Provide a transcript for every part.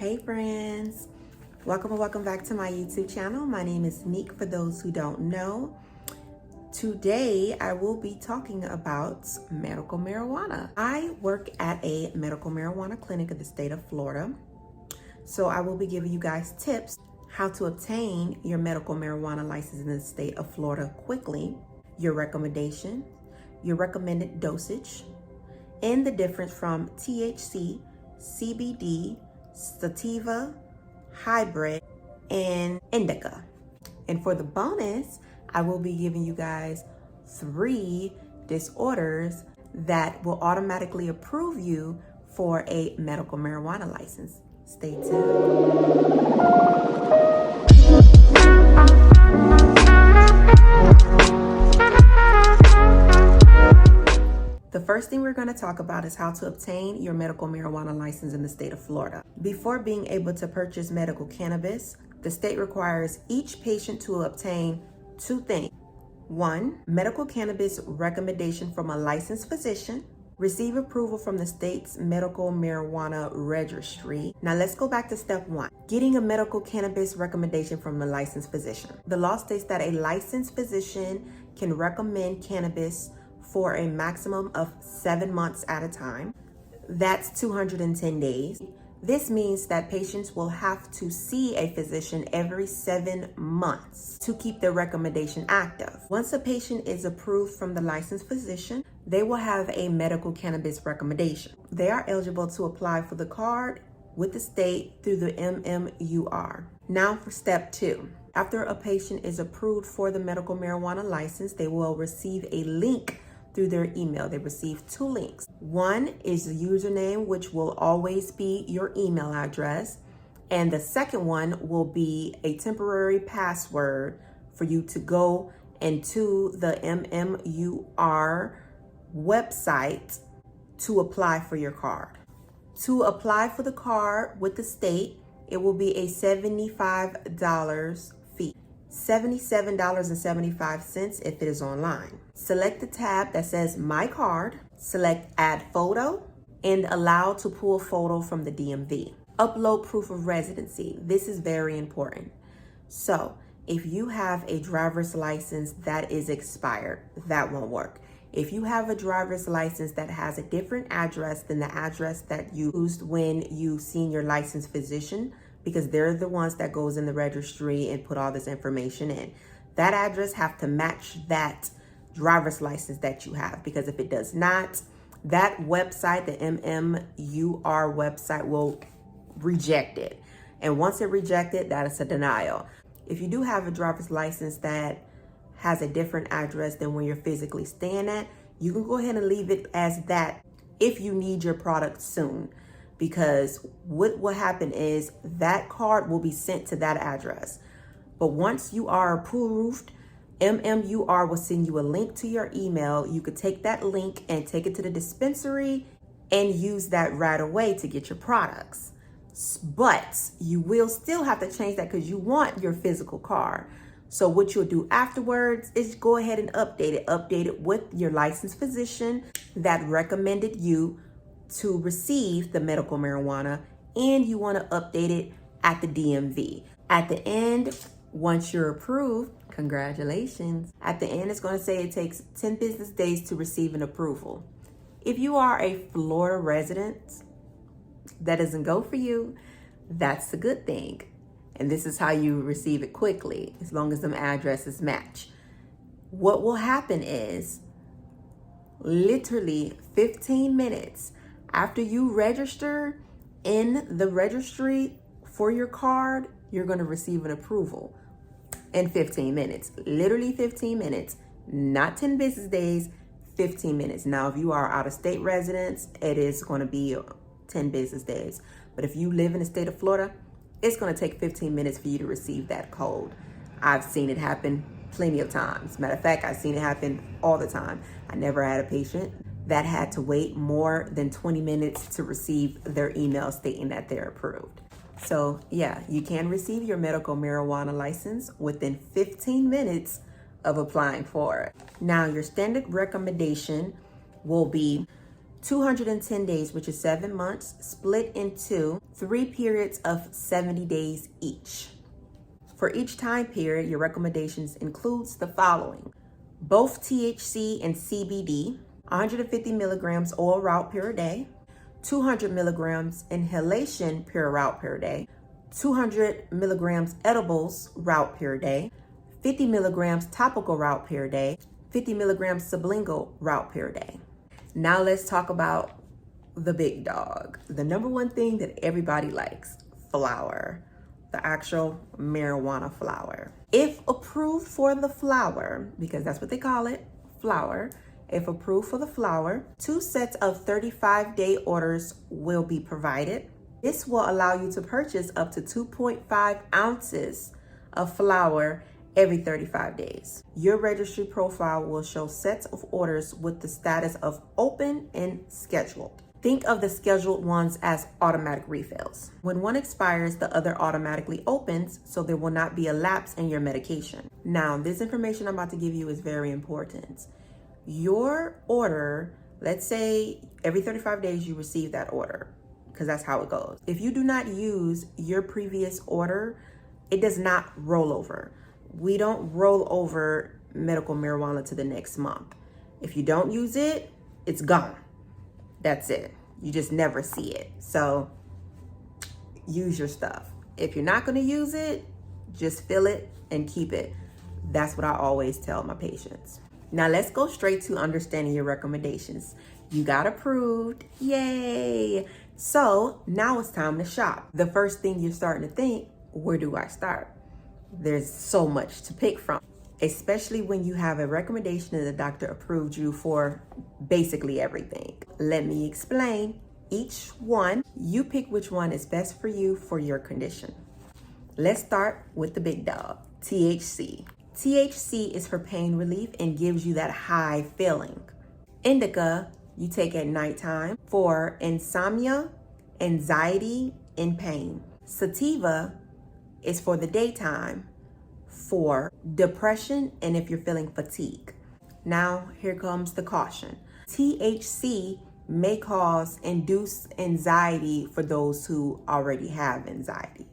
Hey friends, welcome and welcome back to my YouTube channel. My name is Meek for those who don't know. Today I will be talking about medical marijuana. I work at a medical marijuana clinic in the state of Florida. So I will be giving you guys tips how to obtain your medical marijuana license in the state of Florida quickly, your recommendation, your recommended dosage, and the difference from THC, CBD, sativa, hybrid, and indica. And for the bonus, I will be giving you guys 3 disorders that will automatically approve you for a medical marijuana license. Stay tuned. The first thing we're going to talk about is how to obtain your medical marijuana license in the state of Florida. Before being able to purchase medical cannabis, the state requires each patient to obtain 2 things. 1, medical cannabis recommendation from a licensed physician. Receive approval from the state's medical marijuana registry. Now let's go back to step 1, getting a medical cannabis recommendation from a licensed physician. The law states that a licensed physician can recommend cannabis for a maximum of 7 months at a time. That's 210 days. This means that patients will have to see a physician every 7 months to keep their recommendation active. Once a patient is approved from the licensed physician, they will have a medical cannabis recommendation. They are eligible to apply for the card with the state through the MMUR. Now for step 2. After a patient is approved for the medical marijuana license, they will receive a link through their email. They receive 2 links. One is the username, which will always be your email address. And the second one will be a temporary password for you to go into the MMUR website to apply for your card. To apply for the card with the state, it will be a $75 fee. $77.75 if it is online. Select the tab that says My Card, select Add Photo, and allow to pull photo from the DMV. Upload proof of residency. This is very important. So if you have a driver's license that is expired, that won't work. If you have a driver's license that has a different address than the address that you used when you seen your licensed physician, because they're the ones that goes in the registry and put all this information in, that address have to match that driver's license that you have, because if it does not, that website, the MMUR website, will reject it. And once it rejects it, that is a denial. If you do have a driver's license that has a different address than where you're physically staying at, you can go ahead and leave it as that if you need your product soon. Because what will happen is that card will be sent to that address. But once you are approved, MMUR will send you a link to your email. You could take that link and take it to the dispensary and use that right away to get your products. But you will still have to change that because you want your physical card. So what you'll do afterwards is go ahead and update it with your licensed physician that recommended you to receive the medical marijuana, and you want to update it at the DMV. At the end, once you're approved, congratulations. At the end, it's going to say it takes 10 business days to receive an approval. If you are a Florida resident, that doesn't go for you. That's a good thing. And this is how you receive it quickly, as long as them addresses match. What will happen is literally 15 minutes after you register in the registry for your card, you're going to receive an approval in 15 minutes. Literally 15 minutes, not 10 business days, 15 minutes. Now, if you are out of state residents, it is going to be 10 business days. But if you live in the state of Florida, it's going to take 15 minutes for you to receive that code. I've seen it happen plenty of times. Matter of fact, I've seen it happen all the time. I never had a patient that had to wait more than 20 minutes to receive their email stating that they're approved. So yeah, you can receive your medical marijuana license within 15 minutes of applying for it. Now, your standard recommendation will be 210 days, which is 7 months, split into 3 periods of 70 days each. For each time period, your recommendations includes the following: both THC and CBD, 150 milligrams oral route per day, 200 milligrams inhalation per route per day, 200 milligrams edibles route per day, 50 milligrams topical route per day, 50 milligrams sublingual route per day. Now let's talk about the big dog, the number one thing that everybody likes: flower, the actual marijuana flower. If approved for the flower, because that's what they call it, flower, if approved for the flower, 2 sets of 35-day orders will be provided. This will allow you to purchase up to 2.5 ounces of flower every 35 days. Your registry profile will show sets of orders with the status of open and scheduled. Think of the scheduled ones as automatic refills. When one expires, the other automatically opens, so there will not be a lapse in your medication. Now, this information I'm about to give you is very important. Your order, let's say every 35 days you receive that order, because that's how it goes. If you do not use your previous order, it does not roll over. We don't roll over medical marijuana to the next month. If you don't use it, it's gone. That's it. You just never see it. So use your stuff. If you're not going to use it, just fill it and keep it. That's what I always tell my patients. Now let's go straight to understanding your recommendations. You got approved. Yay. So now it's time to shop. The first thing you're starting to think, where do I start? There's so much to pick from, especially when you have a recommendation that the doctor approved you for basically everything. Let me explain each one. You pick which one is best for you for your condition. Let's start with the big dog, THC. THC is for pain relief and gives you that high feeling. Indica, you take at nighttime for insomnia, anxiety, and pain. Sativa is for the daytime for depression and if you're feeling fatigue. Now, here comes the caution. THC may cause induced anxiety for those who already have anxiety.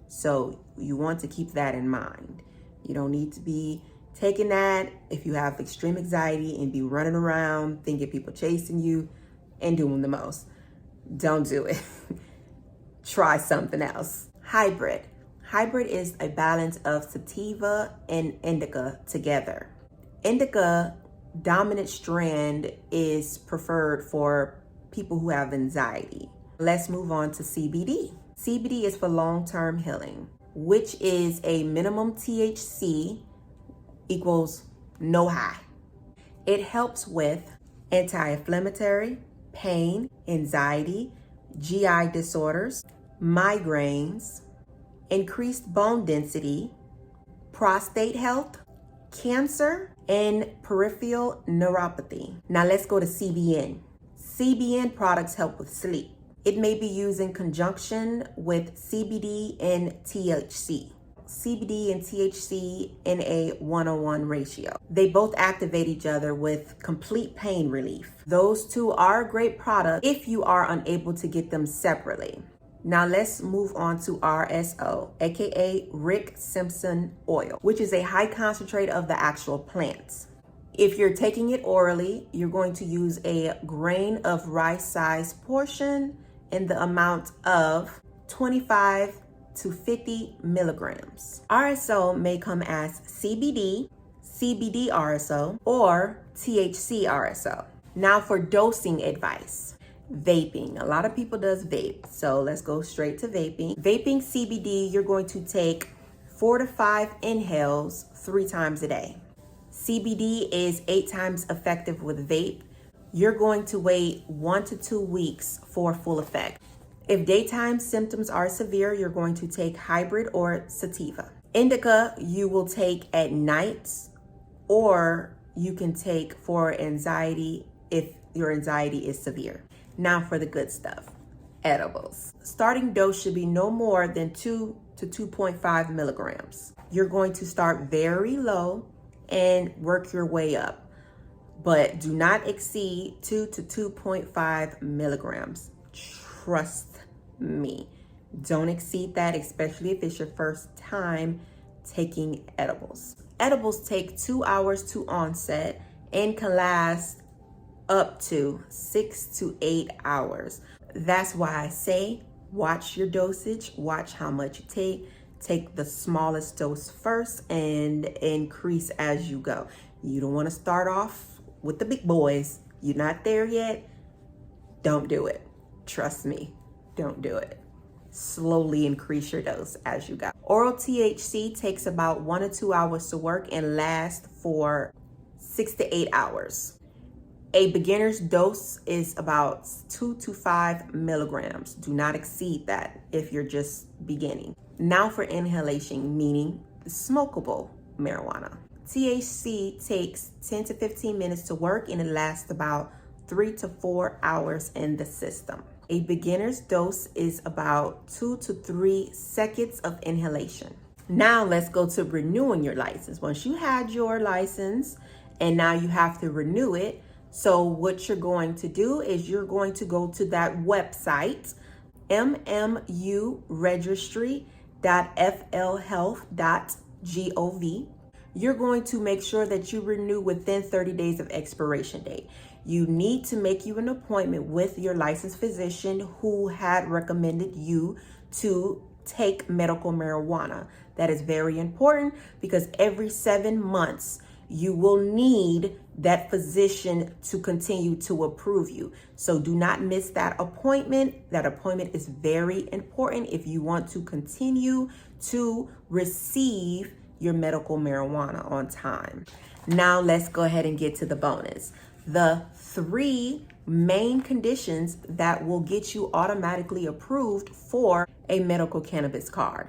So you want to keep that in mind. You don't need to be taking that if you have extreme anxiety and be running around thinking people chasing you and doing the most. Don't do it. Try something else. Hybrid. Hybrid is a balance of sativa and indica together. Indica dominant strand is preferred for people who have anxiety. Let's move on to CBD. CBD is for long-term healing, which is a minimum THC equals no high. It helps with anti-inflammatory, pain, anxiety, GI disorders, migraines, increased bone density, prostate health, cancer, and peripheral neuropathy. Now let's go to CBN. CBN products help with sleep. It may be used in conjunction with CBD and THC. CBD and THC in a 1:1 ratio. They both activate each other with complete pain relief. Those two are a great product if you are unable to get them separately. Now let's move on to RSO, aka Rick Simpson oil, which is a high concentrate of the actual plants. If you're taking it orally, you're going to use a grain of rice-sized portion in the amount of 25 to 50 milligrams. RSO may come as CBD, CBD RSO, or THC RSO. Now for dosing advice. Vaping. A lot of people does vape, so let's go straight to vaping. Vaping CBD, you're going to take 4 to 5 inhales 3 times a day. CBD is 8 times effective with vape. You're going to wait 1 to 2 weeks for full effect. If daytime symptoms are severe, you're going to take hybrid or sativa. Indica, you will take at nights, or you can take for anxiety if your anxiety is severe. Now for the good stuff, edibles. Starting dose should be no more than 2 to 2.5 milligrams. You're going to start very low and work your way up. but do not exceed 2 to 2.5 milligrams. Trust me. Don't exceed that, especially if it's your first time taking edibles. Edibles take 2 hours to onset and can last up to 6 to 8 hours. That's why I say watch your dosage, watch how much you take. Take the smallest dose first and increase as you go. You don't want to start off with the big boys. You're not there yet. Don't do it. Trust me, don't do it. Slowly increase your dose as you go. Oral THC takes about 1 to 2 hours to work and lasts for 6 to 8 hours. A beginner's dose is about 2 to 5 milligrams. Do not exceed that if you're just beginning. Now for inhalation, meaning smokable marijuana. THC takes 10 to 15 minutes to work and it lasts about 3 to 4 hours in the system. A beginner's dose is about 2 to 3 seconds of inhalation. Now let's go to renewing your license. Once you had your license and now you have to renew it, so what you're going to do is you're going to go to that website, mmuregistry.flhealth.gov. You're going to make sure that you renew within 30 days of expiration date. You need to make you an appointment with your licensed physician who had recommended you to take medical marijuana. That is very important because every 7 months, you will need that physician to continue to approve you. So do not miss that appointment. That appointment is very important if you want to continue to receive your medical marijuana on time. Now let's go ahead and get to the bonus. The 3 main conditions that will get you automatically approved for a medical cannabis card.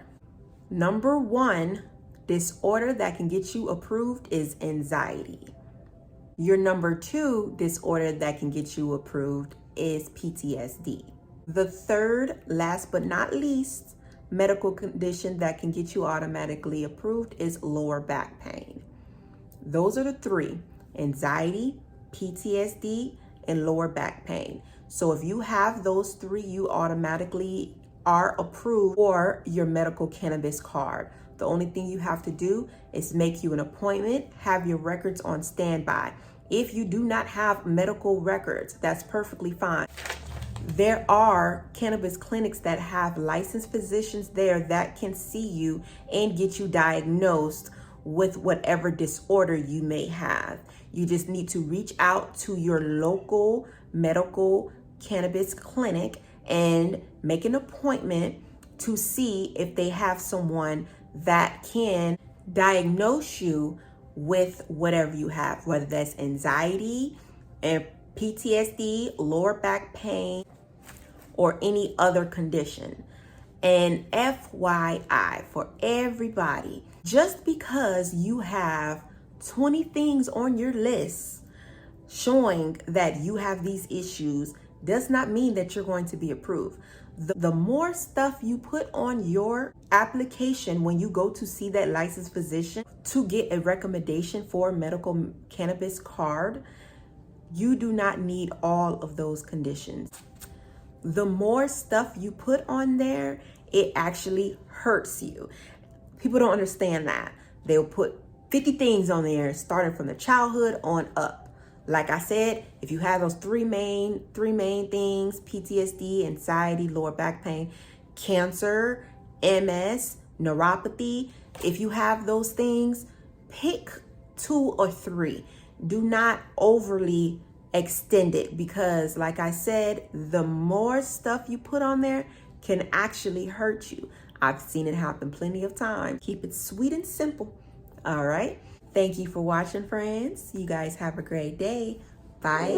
Number 1, disorder that can get you approved is anxiety. Your number 2 disorder that can get you approved is PTSD. The 3rd, last but not least, medical condition that can get you automatically approved is lower back pain. Those are the 3: anxiety, PTSD, and lower back pain. So if you have those 3, you automatically are approved for your medical cannabis card. The only thing you have to do is make you an appointment, have your records on standby. If you do not have medical records, that's perfectly fine. There are cannabis clinics that have licensed physicians there that can see you and get you diagnosed with whatever disorder you may have. You just need to reach out to your local medical cannabis clinic and make an appointment to see if they have someone that can diagnose you with whatever you have, whether that's anxiety and PTSD, lower back pain, or any other condition. And FYI for everybody, just because you have 20 things on your list showing that you have these issues does not mean that you're going to be approved. The more stuff you put on your application when you go to see that licensed physician to get a recommendation for a medical cannabis card, you do not need all of those conditions. The more stuff you put on there, it actually hurts you. People don't understand that. They'll put 50 things on there starting from the childhood on up. Like I said, if you have those three main things, PTSD, anxiety, lower back pain, cancer, MS, neuropathy, if you have those things, pick 2 or 3. Do not overly extend it because, like I said, the more stuff you put on there can actually hurt you. I've seen it happen plenty of times. Keep it sweet and simple. All right. Thank you for watching, friends. You guys have a great day. Bye.